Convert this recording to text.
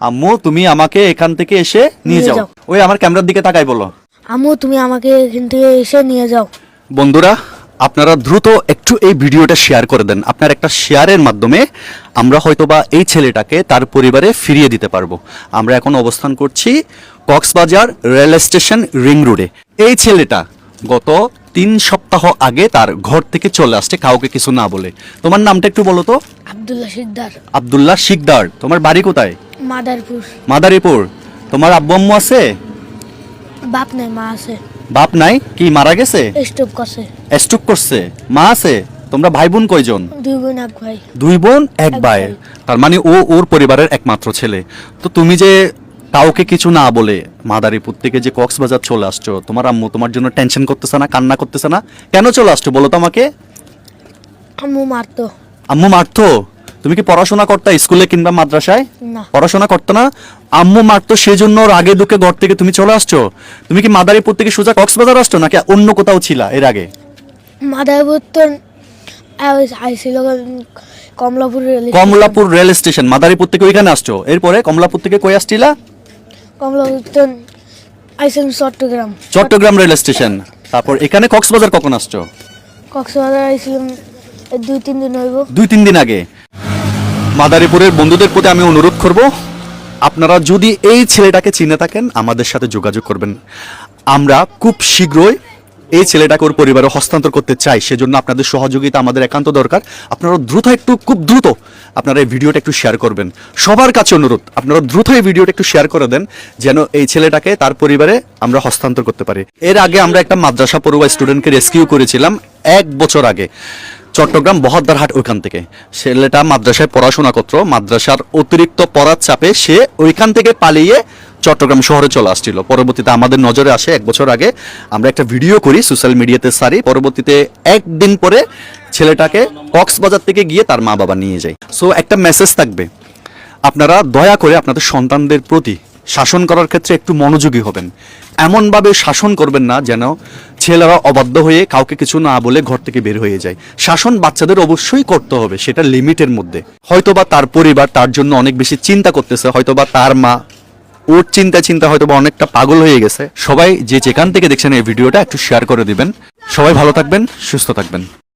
আম্মু তুমি আমাকে এখান থেকে এসে নিয়ে যাও। ওই আমার ক্যামেরার দিকে তাকাই বলো। আম্মু তুমি আমাকে এখান থেকে এসে নিয়ে যাও। বন্ধুরা আপনারা দ্রুত একটু এই ভিডিওটা শেয়ার করে দেন। আপনার একটা শেয়ারের মাধ্যমে আমরা হয়তোবা এই ছেলেটাকে তার পরিবারে ফিরিয়ে দিতে পারবো। আমরা এখন অবস্থান করছি কক্সবাজার রেল স্টেশন রিং রোডে। এই ছেলেটা গত 3 সপ্তাহ আগে তার ঘর থেকে চলে আসছে কাউকে কিছু না বলে। তোমার নামটা একটু বলো তো। আব্দুল্লাহ শিকদার। আব্দুল্লাহ শিকদার। তোমার বাড়ি কোথায়? মাদারপুর। মাদারীপুর। তোমার আব্বু আম্মু আছে? বাপ নাই, মা আছে। বাপ নাই, কি মারা গেছে? স্টপ করছে। স্ট্রোক করছে। মা আছে। তোমরা ভাই বোন কয়জন? 2 বোন 1 ভাই। 2 বোন 1 ভাই। ভাই। তার মানে ও ওর পরিবারের একমাত্র ছেলে। তো তুমি যে কাউকে কিছু না বলে মাদারীপুর থেকে যে কক্সবাজার চলে আসছো, তোমার আম্মু তোমার জন্য টেনশন করতেছে না, কান্না করতেছে না? কেন চলে আসছো বলো তো আমাকে। আম্মু মারতো। আম্মু মারতো? তুমি কি পড়াশোনা করতে স্কুলে কিংবা মাদ্রাসায়? না। পড়াশোনা করতে না, আম্মু মারতো সেজন্য ওর আগে দুঃখে ঘর থেকে তুমি চলে আসছো? তুমি কি মাদারীপুর থেকে সোজা কক্সবাজার আসছো নাকি অন্য কোথাও ছিলা এর আগে? মাদারপুর তো আইছিল Kamalapur rail station. Kamalapur rail station. Madaripur থেকে ওইখানে আসছো, এরপরে কমলাপুর থেকে কই আসছিলা? কমলাপুর তো আইছিল চট্টগ্রাম। Chittagong rail station. তারপর এখানে কক্সবাজার কখন আসছো? কক্সবাজার আইছিলাম 2-3 দিন হইব। 2-3 দিন আগে। মাদারীপুরের বন্ধুদের প্রতি আমি অনুরোধ করব, আপনারা যদি এই ছেলেটাকে চিনে থাকেন আমাদের সাথে যোগাযোগ করবেন। আমরা খুব শীঘ্রই এই ছেলেটাকে ওর পরিবারে হস্তান্তর করতে চাই, সেজন্য আপনাদের সহযোগিতা আমাদের একান্ত দরকার। আপনারা দ্রুত খুব দ্রুত আপনারা এই ভিডিওটা একটু শেয়ার করবেন। সবার কাছে অনুরোধ, আপনারা দ্রুত এই ভিডিওটা একটু শেয়ার করে দেন যেন এই ছেলেটাকে তার পরিবারে আমরা হস্তান্তর করতে পারি। এর আগে আমরা একটা মাদ্রাসা পড়ুয়া স্টুডেন্টকে রেস্কিউ করেছিলাম 1 বছর আগে, চট্টগ্রাম বহদ্দারহাট। ওইখান থেকে ছেলেটা মাদ্রাসায় পড়াশোনা করতো, মাদ্রাসার অতিরিক্ত পড়ার চাপে সে ওইখান থেকে পালিয়ে চট্টগ্রাম শহরে চলে আসছিল। পরবর্তীতে আমাদের নজরে আসে 1 বছর আগে, আমরা একটা ভিডিও করি সোশ্যাল মিডিয়াতে সারি। পরবর্তীতে 1 দিন পরে ছেলেটাকে কক্সবাজার থেকে গিয়ে তার মা বাবা নিয়ে যায়। সো একটা মেসেজ থাকবে, আপনারা দয়া করে আপনাদের সন্তানদের প্রতি শাসন করার ক্ষেত্রে একটু মনোযোগী হবেন। এমনভাবে শাসন করবেন না যেন ছেলেরা অবাধ্য হয়ে কাউকে কিছু না বলে ঘর থেকে বের হয়ে যায়। শাসন বাচ্চাদের অবশ্যই করতে হবে, সেটা লিমিটের মধ্যে। হয়তোবা তার পরিবার তার জন্য অনেক বেশি চিন্তা করতেছে, হয়তোবা তার মা ওর চিন্তা হয়তোবা অনেকটা পাগল হয়ে গেছে। সবাই যে যেখান থেকে দেখছেন এই ভিডিওটা একটু শেয়ার করে দিবেন। সবাই ভালো থাকবেন, সুস্থ থাকবেন।